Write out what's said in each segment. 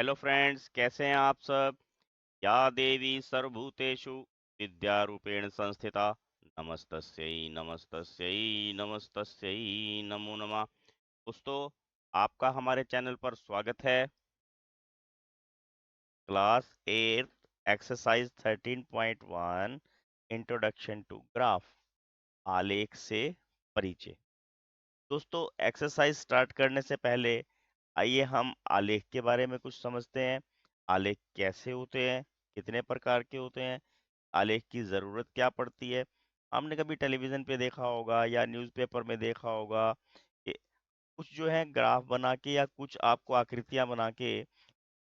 Hello friends, कैसे हैं आप सब। या देवी सर्वभूतेषु विद्यारूपेण संस्थिता नमस्तस्यै नमस्तस्यै नमस्तस्यै नमो नमः। दोस्तों, आपका हमारे चैनल पर स्वागत है। Class 8 exercise 13.1 introduction to graph, आलेख से परिचय। दोस्तों, एक्सरसाइज स्टार्ट करने से पहले आइए हम आलेख के बारे में कुछ समझते हैं। आलेख कैसे होते हैं, कितने प्रकार के होते हैं, आलेख की ज़रूरत क्या पड़ती है। हमने कभी टेलीविज़न पे देखा होगा या न्यूज़पेपर में देखा होगा कि कुछ जो है ग्राफ बना के या कुछ आपको आकृतियां बना के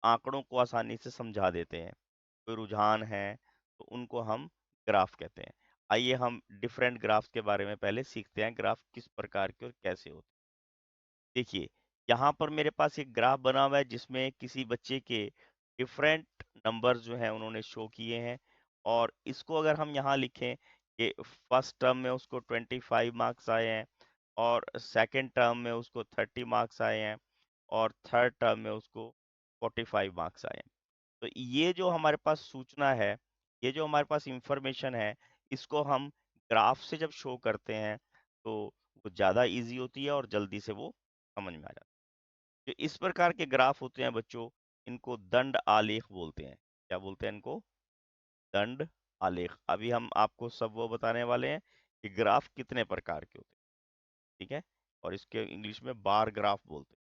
आंकड़ों को आसानी से समझा देते हैं। कोई रुझान है तो उनको हम ग्राफ कहते हैं। आइए हम डिफरेंट ग्राफ्स के बारे में पहले सीखते हैं, ग्राफ किस प्रकार के और कैसे होते हैं। देखिए, यहाँ पर मेरे पास एक ग्राफ बना हुआ है जिसमें किसी बच्चे के डिफरेंट नंबर्स जो हैं उन्होंने शो किए हैं। और इसको अगर हम यहाँ लिखें कि फर्स्ट टर्म में उसको 25 मार्क्स आए हैं, और सेकंड टर्म में उसको 30 मार्क्स आए हैं, और थर्ड टर्म में उसको 45 मार्क्स आए हैं। तो ये जो हमारे पास सूचना है, ये जो हमारे पास इंफॉर्मेशन है, इसको हम ग्राफ से जब शो करते हैं तो वो ज़्यादा इजी होती है और जल्दी से वो समझ में आ जाता है। जो इस प्रकार के ग्राफ होते हैं बच्चों, इनको दंड आलेख बोलते हैं। क्या बोलते हैं इनको? दंड आलेख। अभी हम आपको सब वो बताने वाले हैं कि ग्राफ कितने प्रकार के होते हैं। ठीक है, और इसके इंग्लिश में बार ग्राफ बोलते हैं।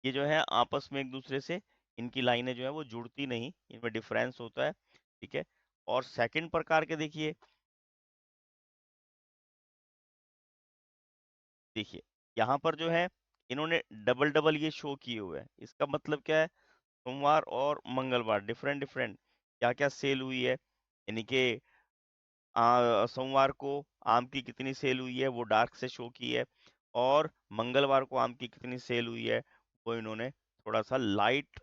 ये जो है आपस में एक दूसरे से, इनकी लाइनें जो है वो जुड़ती नहीं, इनमें डिफरेंस होता है। ठीक है, और सेकंड प्रकार के देखिए, देखिए यहाँ पर जो है इन्होंने डबल डबल ये शो किए हुए हैं। इसका मतलब क्या है? सोमवार और मंगलवार डिफरेंट डिफरेंट क्या क्या सेल हुई है, यानी कि सोमवार को आम की कितनी सेल हुई है वो डार्क से शो की है, और मंगलवार को आम की कितनी सेल हुई है वो इन्होंने थोड़ा सा लाइट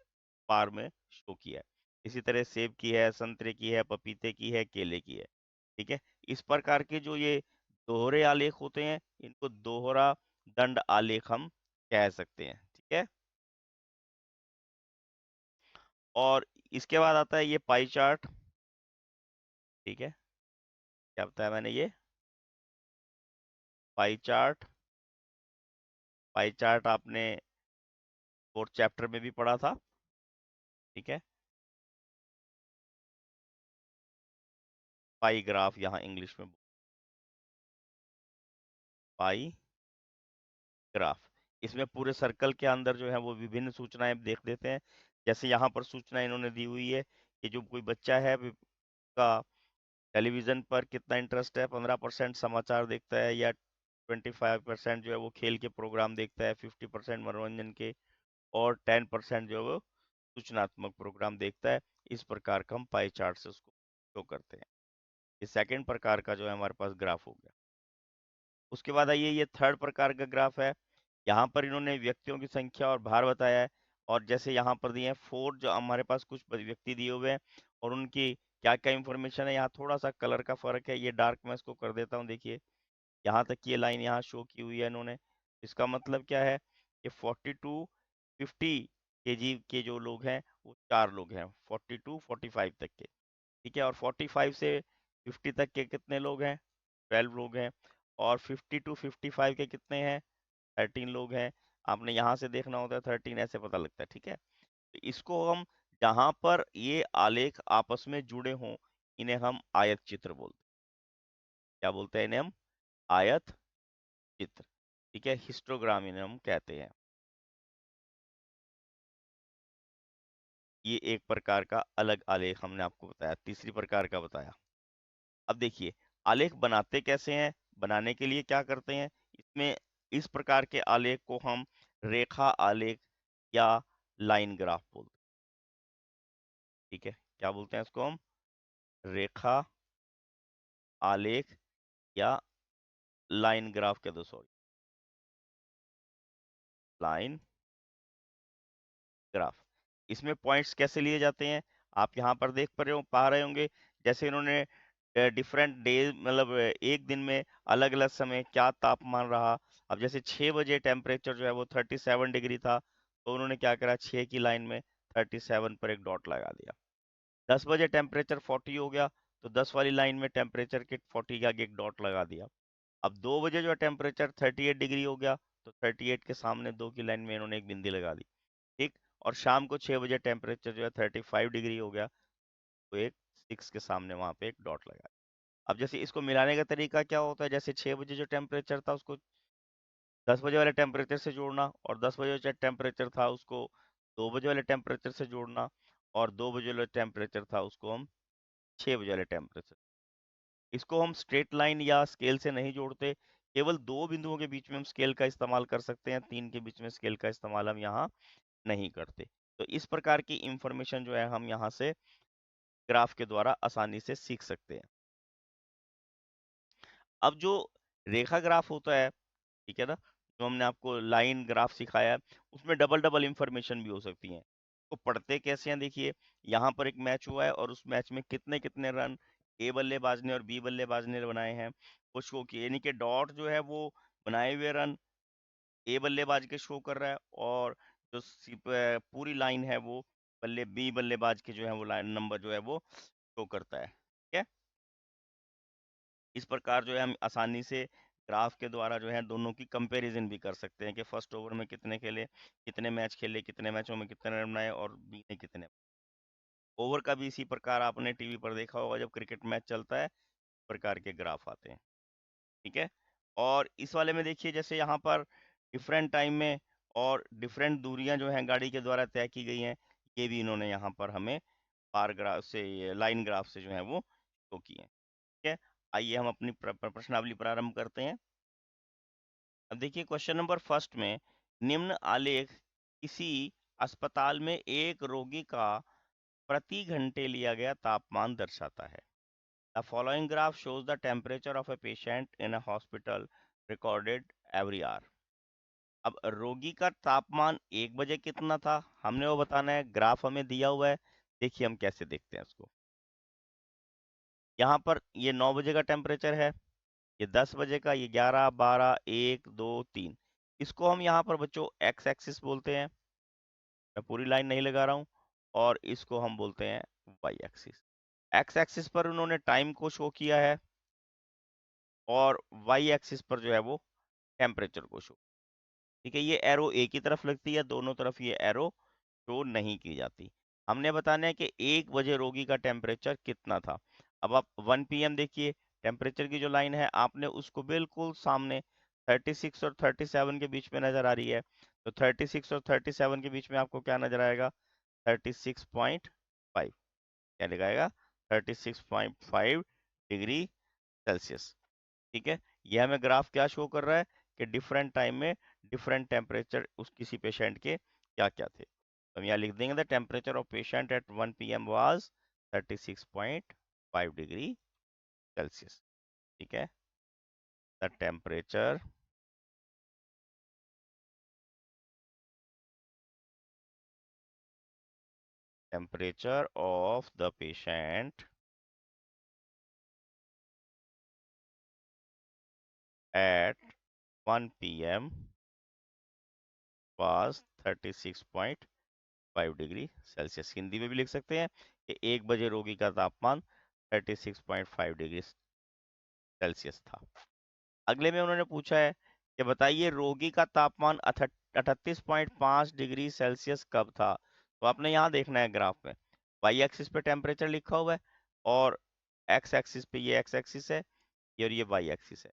बार में शो किया है। इसी तरह सेब की है, संतरे की है, पपीते की है, केले की है। ठीक है, इस प्रकार के जो ये दोहरे आलेख होते हैं इनको दोहरा दंड आलेख हम कह सकते हैं। ठीक है, और इसके बाद आता है ये पाई चार्ट। ठीक है, क्या बताया मैंने? ये पाई चार्ट। पाई चार्ट आपने फोर्थ चैप्टर में भी पढ़ा था। ठीक है, पाई ग्राफ यहाँ इंग्लिश में पाई ग्राफ। इसमें पूरे सर्कल के अंदर जो है वो विभिन्न सूचनाएं देख देते हैं। जैसे यहाँ पर सूचना इन्होंने दी हुई है कि जो कोई बच्चा है का टेलीविजन पर कितना इंटरेस्ट है, 15% समाचार देखता है, या 25% जो है वो खेल के प्रोग्राम देखता है, 50% मनोरंजन के, और 10% जो है वो सूचनात्मक प्रोग्राम देखता है। इस प्रकार का हम पाई चार्ट से उसको शो करते हैं। ये सेकंड प्रकार का जो है हमारे पास ग्राफ हो गया। उसके बाद आइए ये थर्ड प्रकार का ग्राफ है। यहाँ पर इन्होंने व्यक्तियों की संख्या और भार बताया है। और जैसे यहाँ पर दिए हैं 4, जो हमारे पास कुछ व्यक्ति दिए हुए हैं और उनकी क्या क्या इंफॉर्मेशन है। यहाँ थोड़ा सा कलर का फर्क है, ये डार्क मैं इसको कर देता हूँ। देखिए, यहाँ तक की ये लाइन यहाँ शो की हुई है इन्होंने। इसका मतलब क्या है कि 42-50 kg के जो लोग हैं वो 4 लोग हैं, 42-45 तक के। ठीक है, और 45 से 50 तक के कितने लोग हैं? 12 लोग हैं। और 50-55 के कितने हैं? 13 लोग हैं। आपने यहाँ से देखना होता है, 13 ऐसे पता लगता है। ठीक है, तो इसको हम, जहाँ पर ये आलेख आपस में जुड़े हों, इन्हें हम आयत चित्र बोलते हैं। क्या बोलते हैं इन्हें हम? आयत चित्र। ठीक है, हिस्टोग्राम इन्हें हम कहते हैं। ये एक प्रकार का अलग आलेख हमने आपको बताया, तीसरी प्रकार का बताया। अब देखिए, आलेख बनाते कैसे हैं, बनाने के लिए क्या करते हैं। इसमें इस प्रकार के आलेख को हम रेखा आलेख या लाइन ग्राफ बोलते हैं। ठीक है, क्या बोलते हैं इसको हम? रेखा आलेख या लाइन ग्राफ कह दो, सॉरी, लाइन ग्राफ। इसमें पॉइंट्स कैसे लिए जाते हैं आप यहाँ पर देख पा रहे होंगे। जैसे इन्होंने डिफरेंट डे, मतलब एक दिन में अलग अलग समय क्या तापमान रहा। अब जैसे 6 बजे टेम्परेचर जो है वो 37 डिग्री था, तो उन्होंने क्या करा, 6 की लाइन में 37 पर एक डॉट लगा दिया। 10 बजे टेम्परेचर 40 हो गया, तो 10 वाली लाइन में टेम्परेचर के 40 के आगे एक डॉट लगा दिया। अब 2 बजे जो है टेम्परेचर 38 डिग्री हो गया, तो 38 के सामने 2 की लाइन में इन्होंने एक बिंदी लगा दी। ठीक। और शाम को 6 बजे टेम्परेचर जो है 35 डिग्री हो गया, तो एक 6 के सामने वहां पे एक डॉट लगा। अब जैसे इसको मिलाने का तरीका क्या होता है, जैसे 6 बजे जो टेम्परेचर था उसको 10 बजे वाले टेम्परेचर से जोड़ना, और 10 बजे जो टेम्परेचर था उसको 2 बजे वाले टेम्परेचर से जोड़ना, और 2 बजे वाले टेम्परेचर था उसको हम 6 बजे वाले टेम्परेचर। इसको हम स्ट्रेट लाइन या स्केल से नहीं जोड़ते, केवल दो बिंदुओं के बीच में हम स्केल का इस्तेमाल कर सकते हैं, तीन के बीच में स्केल का इस्तेमाल हम यहाँ नहीं करते। तो इस प्रकार की इंफॉर्मेशन जो है हम यहाँ से ग्राफ के द्वारा आसानी से सीख सकते हैं। अब जो रेखा ग्राफ होता है, ठीक है ना, जो हमने आपको लाइन ग्राफ सिखाया है, उसमें डबल डबल इंफॉर्मेशन भी हो सकती है। तो पढ़ते कैसे हैं, देखिए यहाँ पर एक मैच हुआ है और उस मैच में कितने कितने रन ए बल्लेबाज ने और बी बल्लेबाज ने बनाए हैं वो शो किए, यानी कि डॉट जो है वो बनाए हुए रन ए बल्लेबाज के शो कर रहा है, और जो पूरी लाइन है वो बी बल्लेबाज के जो है वो लाइन नंबर जो है वो शो करता है। ठीक है। इस प्रकार जो है हम आसानी से ग्राफ के द्वारा जो है दोनों की कंपैरिजन भी कर सकते हैं कि फर्स्ट ओवर में कितने खेले, कितने मैच खेले, कितने मैचों में कितने रन बनाए, और बी ने कितने। ओवर का भी इसी प्रकार आपने टीवी पर देखा होगा, जब क्रिकेट मैच चलता है इस प्रकार के ग्राफ आते हैं। ठीक है। और इस वाले में देखिए जैसे यहाँ पर डिफरेंट टाइम में और डिफरेंट दूरियां जो हैं गाड़ी के द्वारा तय की गई हैं, ये भी इन्होंने यहाँ पर हमें बार ग्राफ से, ये लाइन ग्राफ से जो है वो शो की है। ठीक है। आइए हम अपनी प्रश्नावली प्रारंभ करते हैं। अब देखिए क्वेश्चन नंबर फर्स्ट में, निम्न आलेख किसी अस्पताल में एक रोगी का प्रति घंटे लिया गया तापमान दर्शाता है। The following graph shows the temperature of a patient in a hospital recorded every hour. अब रोगी का तापमान 1 बजे कितना था हमने वो बताना है, ग्राफ हमें दिया हुआ है। देखिए हम कैसे देखते हैं इसको। यहाँ पर ये 9 बजे का टेम्परेचर है, ये 10 बजे का, ये 11, 12, 1, 2, 3। इसको हम यहाँ पर बच्चों एक्स एक्सिस बोलते हैं, मैं पूरी लाइन नहीं लगा रहा हूँ, और इसको हम बोलते हैं वाई एक्सिस। एक्स एक्सिस पर उन्होंने टाइम को शो किया है, और वाई एक्सिस पर जो है वो टेम्परेचर को शो। ठीक है, ये एरो एक ही तरफ लगती है, दोनों तरफ ये एरो शो नहीं की जाती। हमने बताना है कि 1 बजे रोगी का टेम्परेचर कितना था। अब आप 1 PM देखिए, टेम्परेचर की जो लाइन है आपने उसको बिल्कुल सामने 36 और 37 के बीच में नजर आ रही है, तो 36 और 37 के बीच में आपको क्या नजर आएगा, 36.5। क्या लगाएगा, 36.5 डिग्री सेल्सियस। ठीक है। यह हमें ग्राफ क्या शो कर रहा है कि डिफरेंट टाइम में डिफरेंट टेम्परेचर उस किसी पेशेंट के क्या क्या थे। तो हम यहाँ लिख देंगे the temperature of patient at 1 PM was 36.5 degree Celsius. ठीक है। The temperature of the patient at 1 PM was 36.5 degree Celsius. Hindi में भी लिख सकते हैं कि 1 बजे रोगी का तापमान 36.5 डिग्री सेल्सियस था। अगले में उन्होंने पूछा है कि बताइए रोगी का तापमान 38.5 डिग्री सेल्सियस कब था। तो आपने यहाँ देखना है ग्राफ में, वाई एक्सिस पे टेम्परेचर लिखा हुआ है, और एक्स एक्सिस पे ये एक्स एक्सिस है, ये और ये वाई एक्सिस है।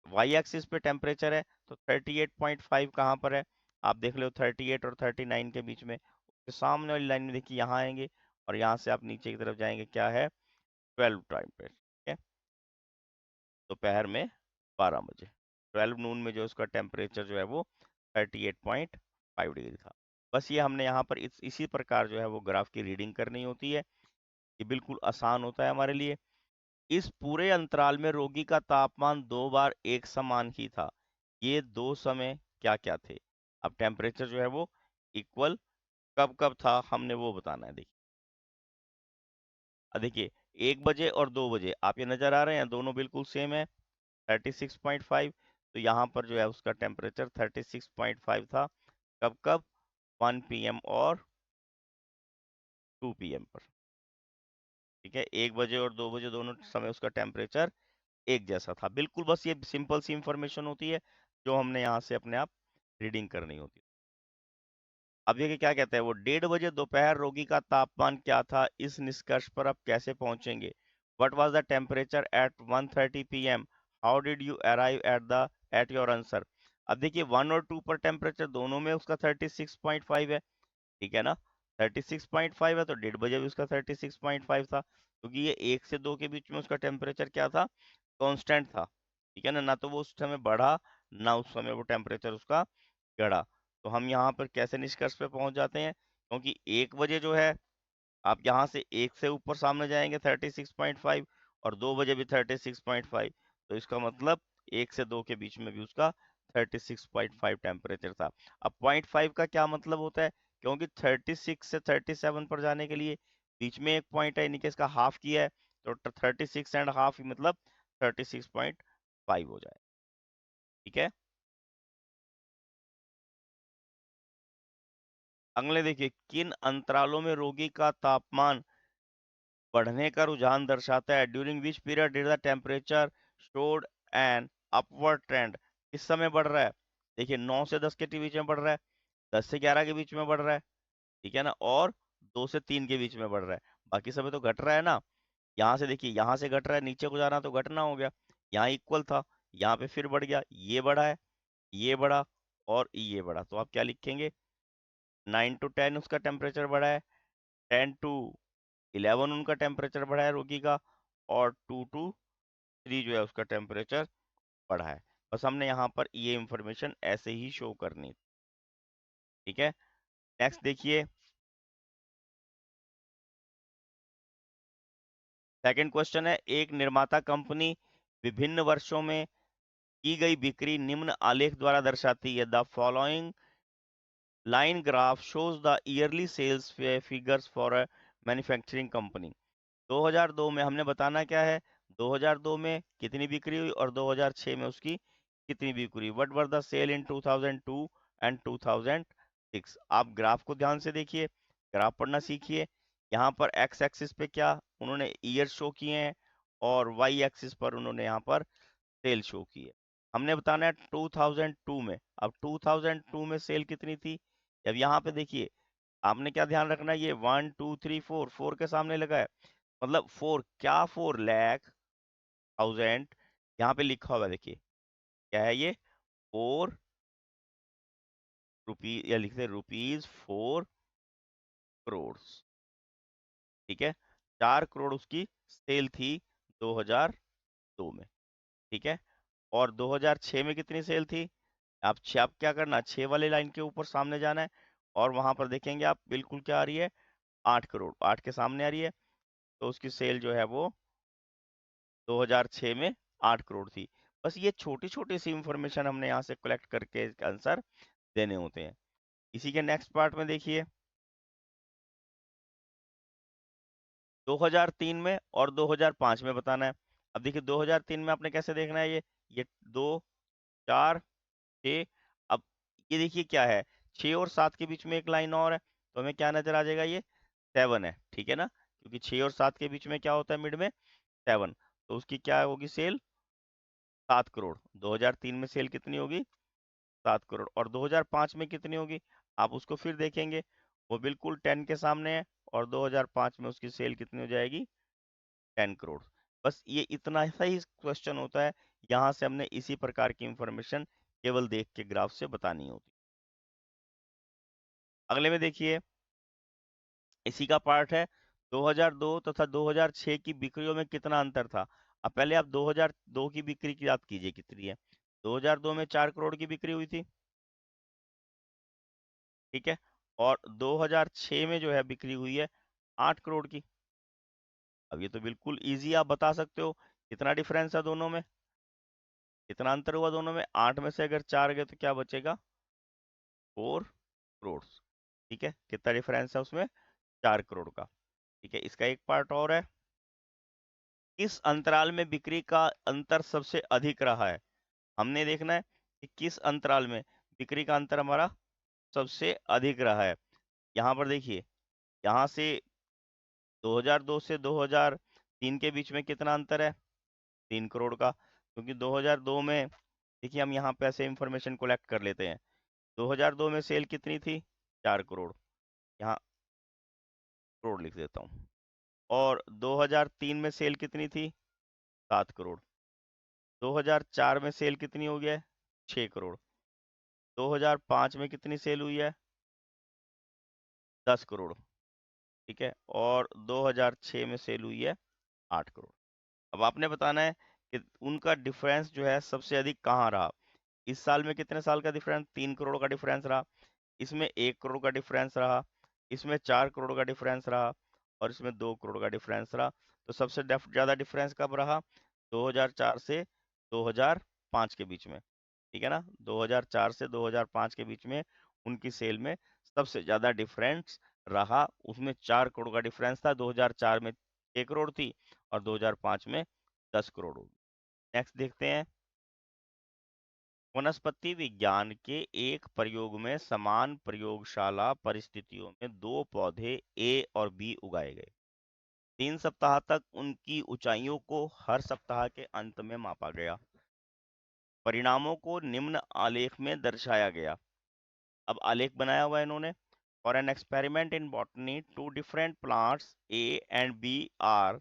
वाई एक्सिस पे टेम्परेचर है, तो 38.5 कहाँ पर है, आप देख लो 38 और 39 के बीच में, उसके सामने वाली लाइन में देखिए यहाँ आएंगे, और यहाँ से आप नीचे की तरफ जाएंगे, क्या है, 12 टाइम पे। ठीक है, दोपहर में 12 बजे, 12 नून में जो उसका टेम्परेचर जो है वो 38.5 डिग्री था। बस ये हमने यहाँ पर इसी प्रकार जो है वो ग्राफ की रीडिंग करनी होती है। ये बिल्कुल आसान होता है हमारे लिए। इस पूरे अंतराल में रोगी का तापमान 2 बार एक समान ही था। ये दो समय क्या क्या थे। अब टेम्परेचर जो है वो इक्वल कब कब था हमने वो बताना है। देखिए, अब देखिए 1 बजे और 2 बजे आप ये नजर आ रहे हैं, दोनों बिल्कुल सेम है, 36.5। तो यहाँ पर जो है उसका टेम्परेचर 36.5 था। कब कब, 1 PM और 2 PM पर। ठीक है, 1 बजे और 2 बजे दोनों समय उसका टेम्परेचर एक जैसा था। बिल्कुल, बस ये सिंपल सी इंफॉर्मेशन होती है जो हमने यहाँ से अपने आप रीडिंग करनी होती है। अब देखिए क्या कहता है वो, 1:30 बजे दोपहर रोगी का तापमान क्या था, इस निष्कर्ष पर आप कैसे पहुंचेंगे। What was the temperature at 1:30 PM, how did you arrive at your answer. अब देखिए 1 और 2 पर टेम्परेचर दोनों में उसका 36.5 है, ठीक है ना। 36.5 है तो 1:30 भी उसका 36.5 था, क्योंकि ये 1 से 2 के बीच में उसका टेम्परेचर क्या था, कांस्टेंट था। ठीक है ना, ना तो वो उस समय बढ़ा ना उस समय वो टेम्परेचर उसका गड़ा। तो हम यहाँ पर कैसे निष्कर्ष पे पहुंच जाते हैं, क्योंकि 1 बजे जो है आप यहाँ से 1 से ऊपर सामने जाएंगे 36.5, और 2 बजे भी 36.5, तो इसका मतलब 1 से 2 के बीच में भी उसका 36.5 टेम्परेचर था। अब 0.5 का क्या मतलब होता है, क्योंकि 36 से 37 पर जाने के लिए बीच में एक पॉइंट है, यानी कि इसका हाफ किया है, तो 36.5 मतलब 36.5 हो जाए। ठीक है, अगले देखिए, किन अंतरालों में रोगी का तापमान बढ़ने का रुझान दर्शाता है, during which period did the temperature showed an upward trend. किस समय बढ़ रहा है, देखिए 9 से 10 के बीच में बढ़ रहा है, 10 से 11 के बीच में बढ़ रहा है, ठीक है ना, और 2 से 3 के बीच में बढ़ रहा है। बाकी समय तो घट रहा है ना। यहाँ से देखिए, यहाँ से घट रहा है, नीचे को जाना तो घटना हो गया, यहाँ इक्वल था, यहाँ पे फिर बढ़ गया, ये बढ़ा है, ये बढ़ा और ये बढ़ा, तो आप क्या लिखेंगे, 9 to 10 उसका टेम्परेचर बढ़ा है, 10 to 11 उनका टेम्परेचर बढ़ा है रोगी का, और 2 to 3 जो है उसका टेम्परेचर बढ़ा है। बस हमने यहाँ पर ये इंफॉर्मेशन ऐसे ही शो करनी। ठीक है, नेक्स्ट देखिए, सेकंड क्वेश्चन है, एक निर्माता कंपनी विभिन्न वर्षों में की गई बिक्री निम्न आलेख द्वारा दर्शाती है। The following line graph shows the yearly sales figures for a manufacturing company. 2002 में हमने बताना क्या है, 2002 में कितनी बिक्री हुई और 2006 में उसकी कितनी बिक्री। What were the sale in 2002 and 2006। आप ग्राफ को ध्यान से देखिए, ग्राफ पढ़ना सीखिए। यहाँ पर एक्स एक्सिस पे क्या उन्होंने ईयर शो किए हैं, और वाई एक्सिस पर उन्होंने यहाँ पर सेल शो की है। हमने बताना है 2002 में, अब 2002 में सेल कितनी थी। अब यहाँ पे देखिए, आपने क्या ध्यान रखना है, ये 1 2 3 4, 4 के सामने लगा है, मतलब 4 क्या, 4 लाख 1000 यहाँ पे लिखा हुआ है, देखिए क्या है ये, 4 रुपी, या लिखते रुपीज 4 करोड़। ठीक है, 4 करोड़ उसकी सेल थी 2002 में। ठीक है, और 2006 में कितनी सेल थी, आप क्या करना, 6 वाले लाइन के ऊपर सामने जाना है, और वहां पर देखेंगे आप बिल्कुल क्या आ रही है, 8 करोड़, 8 के सामने आ रही है, तो उसकी सेल जो है वो 2006 में 8 करोड़ थी। बस ये छोटी छोटी सी इंफॉर्मेशन हमने यहाँ से कलेक्ट करके आंसर देने होते हैं। इसी के नेक्स्ट पार्ट में देखिए, 2003 में और 2005 में बताना है। अब देखिए 2003 में आपने कैसे देखना है, ये 2 4 6, अब ये देखिए क्या है, 6 और 7 के बीच में एक लाइन और है, तो हमें क्या नजर आ जाएगा, ये 7 है, ठीक है ना, क्योंकि 6 और 7 के बीच में क्या होता है, मिड में 7, तो उसकी क्या होगी सेल, 7 करोड़। 2003 में सेल कितनी होगी, 7 करोड़, और 2005 में कितनी होगी, आप उसको फिर देखेंगे, वो बिल्कुल 10 के सामने है, और 2005 में उसकी सेल कितनी हो जाएगी, 10 करोड़। बस ये इतना सा ही क्वेश्चन होता है, यहाँ से हमने इसी प्रकार की इंफॉर्मेशन केवल देख के ग्राफ से बतानी होती। अगले में देखिए, इसी का पार्ट है, 2002 तथा 2006 की बिक्रियों में कितना अंतर था। अब पहले आप 2002 की बिक्री की याद कीजिए कितनी है, 2002 में 4 करोड़ की बिक्री हुई थी, ठीक है, और 2006 में जो है बिक्री हुई है 8 करोड़ की। अब ये तो बिल्कुल इजी, आप बता सकते हो कितना डिफरेंस है दोनों में, कितना अंतर हुआ दोनों में, 8 में से अगर 4 गए तो क्या बचेगा, 4 करोड़। ठीक है, कितना डिफरेंस है उसमें, 4 करोड़ का। ठीक है, इसका एक पार्ट और है, किस अंतराल में बिक्री का अंतर सबसे अधिक रहा है। हमने देखना है कि किस अंतराल में बिक्री का अंतर हमारा सबसे अधिक रहा है। यहाँ पर देखिए, यहाँ से 2002 से 2003 के बीच में कितना अंतर है? 3 करोड़ का। क्योंकि 2002 में, देखिए हम यहाँ पे ऐसे इंफॉर्मेशन कलेक्ट कर लेते हैं। 2002 में सेल कितनी थी? 4 करोड़। यहाँ करोड़ लिख देता हूँ। और 2003 में सेल कितनी थी? 7 करोड़। 2004 में सेल कितनी हो गया है? 6 करोड़। 2005 में कितनी सेल हुई है? 10 करोड़। ठीक है। और 2006 में सेल हुई है 8 करोड़। अब आपने बताना है कि उनका डिफरेंस जो है सबसे अधिक कहाँ रहा। इस साल में कितने साल का डिफरेंस? 3 करोड़ का डिफरेंस रहा। इसमें 1 करोड़ का डिफरेंस रहा। इसमें 4 करोड़ का डिफरेंस रहा। और इसमें 2 करोड़ का डिफरेंस रहा। तो सबसे ज्यादा डिफरेंस कब रहा? 2004 से 2005 के बीच में। ठीक है ना? 2004 से 2005 के बीच में उनकी सेल में सबसे ज्यादा डिफरेंस रहा। उसमें 4 करोड़ का डिफरेंस था। 2004 में 6 करोड़ थी और 2005 में 10 करोड़ होगी। नेक्स्ट देखते हैं। वनस्पति विज्ञान के एक प्रयोग में समान प्रयोगशाला परिस्थितियों में दो पौधे ए और बी उगाए गए। 3 सप्ताह तक उनकी ऊंचाइयों को हर सप्ताह के अंत में मापा गया। परिणामों को निम्न आलेख में दर्शाया गया। अब आलेख बनाया हुआ है इन्होंने। For an experiment in botany, two different plants A and B are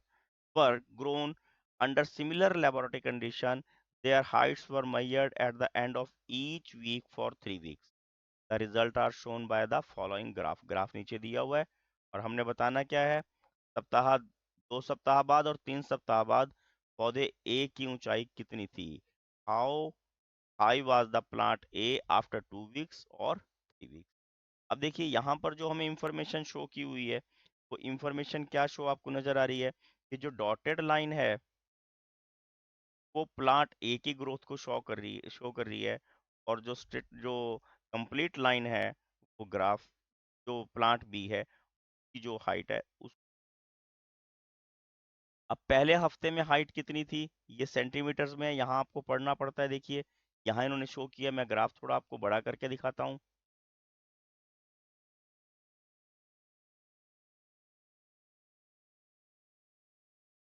were grown under similar laboratory condition. Their heights were measured at the end of each week for 3 weeks. The result are shown by the following graph. Graph नीचे दिया हुआ है और हमने बताना क्या है? सप्ताह 2 सप्ताह बाद और 3 सप्ताह बाद पौधे ए की ऊंचाई कितनी थी? How high was the plant A after 2 weeks और 3 वीक्स। अब देखिए यहाँ पर जो हमें इंफॉर्मेशन शो की हुई है, वो इंफॉर्मेशन क्या शो आपको नजर आ रही है? कि जो डॉटेड लाइन है वो प्लांट ए की ग्रोथ को शो कर रही है। और जो कंप्लीट लाइन है, वो ग्राफ जो प्लांट बी है की जो हाइट है उस। अब पहले हफ्ते में हाइट कितनी थी? ये सेंटीमीटर्स में है, यहाँ आपको पढ़ना पड़ता है। देखिए यहाँ इन्होंने शो किया। मैं ग्राफ थोड़ा आपको बड़ा करके दिखाता हूँ।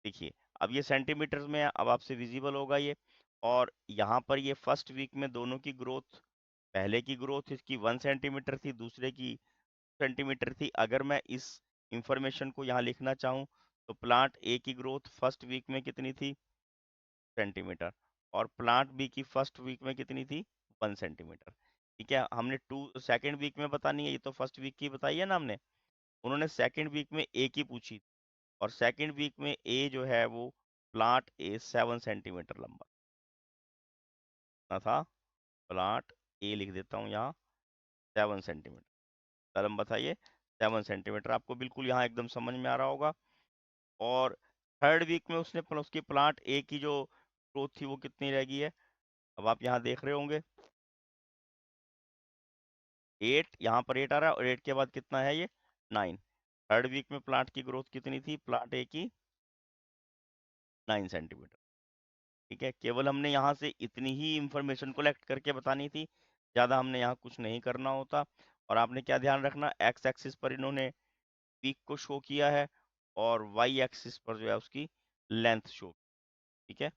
देखिए अब ये सेंटीमीटर्स में है, अब आपसे विजिबल होगा ये। और यहाँ पर ये फर्स्ट वीक में दोनों की ग्रोथ, पहले की ग्रोथ इसकी 1 सेंटीमीटर थी, दूसरे की सेंटीमीटर थी। अगर मैं इस इंफॉर्मेशन को यहाँ लिखना चाहूँ तो प्लांट ए की ग्रोथ फर्स्ट वीक में कितनी थी? सेंटीमीटर। और प्लांट बी की फर्स्ट वीक में कितनी थी? 1 सेंटीमीटर। ठीक है। हमने टू सेकेंड वीक में बतानी है, ये तो फर्स्ट वीक की बताई है ना हमने। उन्होंने सेकेंड वीक में ए की पूछी। और सेकेंड वीक में ए जो है वो प्लांट ए 7 सेंटीमीटर लंबा ना था। प्लांट ए लिख देता हूँ यहाँ, 7 सेंटीमीटर लंबा था ये। 7 सेंटीमीटर आपको बिल्कुल यहाँ एकदम समझ में आ रहा होगा। और थर्ड वीक में उसकी प्लांट ए की जो ग्रोथ थी वो कितनी रह गई है? अब आप यहाँ देख रहे होंगे 8, यहाँ पर 8 आ रहा है और 8 के बाद कितना है ये? 9। थर्ड वीक में प्लांट की ग्रोथ कितनी थी? प्लांट ए की 9 सेंटीमीटर। ठीक है। केवल हमने यहाँ से इतनी ही इंफॉर्मेशन कलेक्ट करके बतानी थी, ज़्यादा हमने यहाँ कुछ नहीं करना होता। और आपने क्या ध्यान रखना, एक्स एक्सिस पर इन्होंने पीक को शो किया है और वाई एक्सिस पर जो है उसकी लेंथ शो। ठीक है।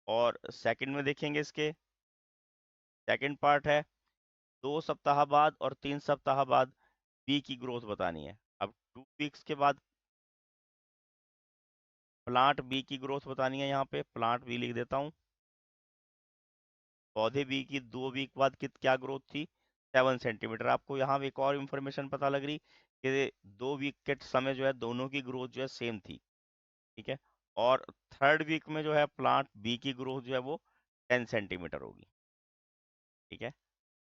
और सेकंड में देखेंगे, इसके सेकंड पार्ट है 2 सप्ताह बाद और 3 सप्ताह बाद बी की ग्रोथ बतानी है। अब 2 वीक्स के बाद प्लांट बी की ग्रोथ बतानी है। यहाँ पे प्लांट बी लिख देता हूँ। पौधे बी की 2 वीक बाद क्या ग्रोथ थी? 7 सेंटीमीटर। आपको यहाँ एक और इन्फॉर्मेशन पता लग रही कि 2 वीक के समय जो है दोनों की ग्रोथ जो है सेम थी। ठीक है। और थर्ड वीक में जो है प्लांट बी की ग्रोथ जो है वो 10 सेंटीमीटर होगी। ठीक है।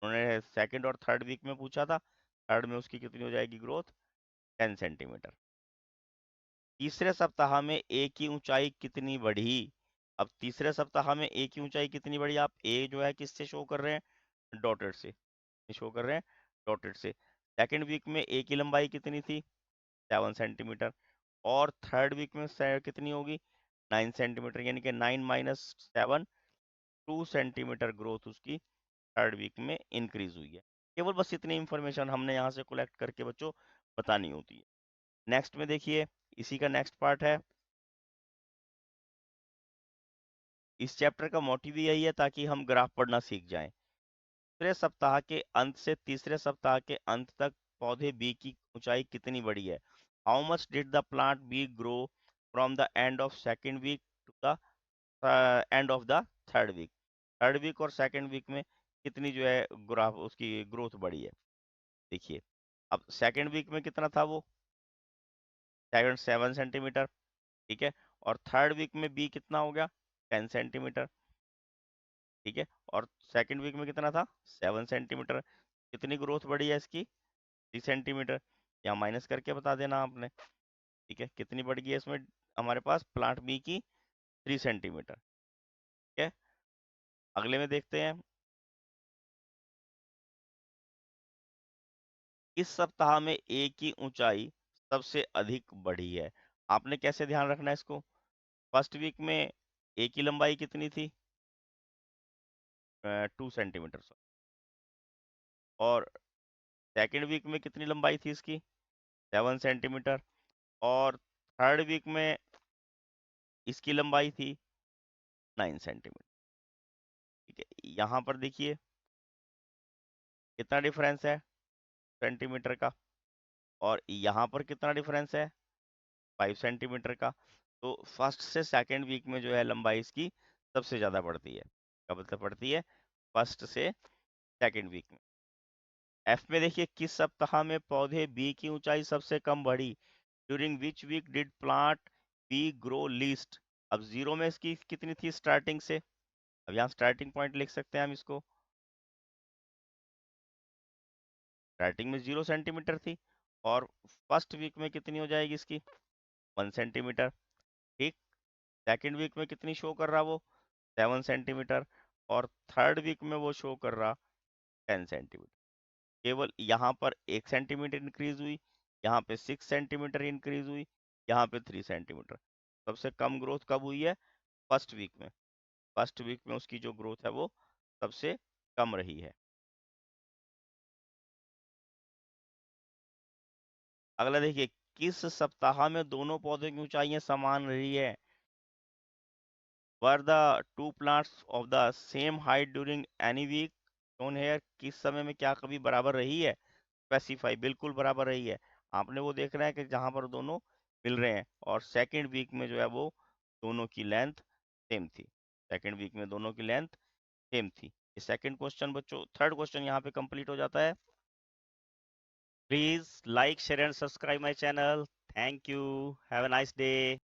उन्होंने सेकंड और थर्ड वीक में पूछा था, थर्ड में उसकी कितनी हो जाएगी ग्रोथ? 10 सेंटीमीटर। तीसरे सप्ताह में ए की ऊंचाई कितनी बढ़ी? अब तीसरे सप्ताह में ए की ऊंचाई कितनी बढ़ी? आप ए जो है किससे शो कर रहे हैं? डॉटेड से शो कर रहे हैं, डॉटेड से। सेकंड वीक में ए की लंबाई कितनी थी? 7 सेंटीमीटर। और थर्ड वीक में कितनी होगी? 9 सेंटीमीटर। यानी कि 9 - 7, 2 सेंटीमीटर ग्रोथ उसकी थर्ड वीक में इंक्रीज हुई है। केवल बस इतनी इंफॉर्मेशन हमने यहाँ से कलेक्ट करके बच्चों बतानी होती है। नेक्स्ट में देखिए, इसी का नेक्स्ट पार्ट है। इस चैप्टर का मोटिव यही है ताकि हम ग्राफ पढ़ना सीख जाएं। दूसरे सप्ताह के अंत से तीसरे सप्ताह के अंत तक पौधे बी की ऊंचाई कितनी बढ़ी है। How much did the plant B grow from the end of second week to the end of the third week. Third week और सेकेंड वीक में कितनी जो है ग्राफ उसकी ग्रोथ बढ़ी है। देखिए, अब सेकेंड वीक में कितना था वो, 7 सेंटीमीटर, ठीक है। और थर्ड वीक में बी कितना हो गया, 10 सेंटीमीटर, ठीक है। और सेकेंड वीक में कितना था, 7 सेंटीमीटर। कितनी ग्रोथ बढ़ी है इसकी, 3 सेंटीमीटर। यहाँ माइनस करके बता देना आपने, ठीक है। कितनी बढ़ गई है इसमें हमारे पास प्लांट बी की, 3 सेंटीमीटर, ठीक है। अगले में देखते हैं, इस सप्ताह में ए की ऊंचाई सबसे अधिक बढ़ी है। आपने कैसे ध्यान रखना है इसको, फर्स्ट वीक में ए की लंबाई कितनी थी, 2 सेंटीमीटर। और सेकेंड वीक में कितनी लंबाई थी इसकी, 7 सेंटीमीटर। और थर्ड वीक में इसकी लंबाई थी 9 सेंटीमीटर, ठीक है। यहाँ पर देखिए कितना डिफरेंस है, सेंटीमीटर का। और यहाँ पर कितना डिफरेंस है, 5 सेंटीमीटर का। तो फर्स्ट से सेकेंड वीक में जो है लंबाई इसकी सबसे ज्यादा बढ़ती है। कब तक बढ़ती है, फर्स्ट से सेकेंड वीक में। एफ में देखिए, किस सप्ताह में पौधे बी की ऊंचाई सबसे कम बढ़ी। During which week did plant B grow least. अब जीरो में इसकी कितनी थी स्टार्टिंग से, अब यहाँ स्टार्टिंग पॉइंट लिख सकते हैं हम इसको। स्टार्टिंग में 0 सेंटीमीटर थी, और फर्स्ट वीक में कितनी हो जाएगी इसकी, 1 सेंटीमीटर, ठीक। सेकेंड वीक में कितनी शो कर रहा वो, 7 सेंटीमीटर। और थर्ड वीक में वो शो कर रहा 10 सेंटीमीटर। केवल यहाँ पर 1 सेंटीमीटर इंक्रीज हुई, यहाँ पे 6 सेंटीमीटर इंक्रीज हुई, यहाँ पे 3 सेंटीमीटर। सबसे कम ग्रोथ कब हुई है, फर्स्ट वीक में। फर्स्ट वीक में उसकी जो ग्रोथ है वो सबसे कम रही है। अगला देखिए, किस सप्ताह में दोनों पौधों की ऊंचाइयां समान रही है। Were the two plants of the same height during any week shown here. किस समय में क्या कभी बराबर रही है, स्पेसिफाई, बिल्कुल बराबर रही है। आपने वो देखना है कि जहां पर दोनों मिल रहे हैं। और सेकेंड वीक में जो है वो दोनों की लेंथ सेम थी, सेकेंड वीक में दोनों की लेंथ सेम थी। ये सेकेंड क्वेश्चन बच्चों, थर्ड क्वेश्चन यहाँ पे कंप्लीट हो जाता है। Please like share and subscribe my channel. Thank you, have a nice day.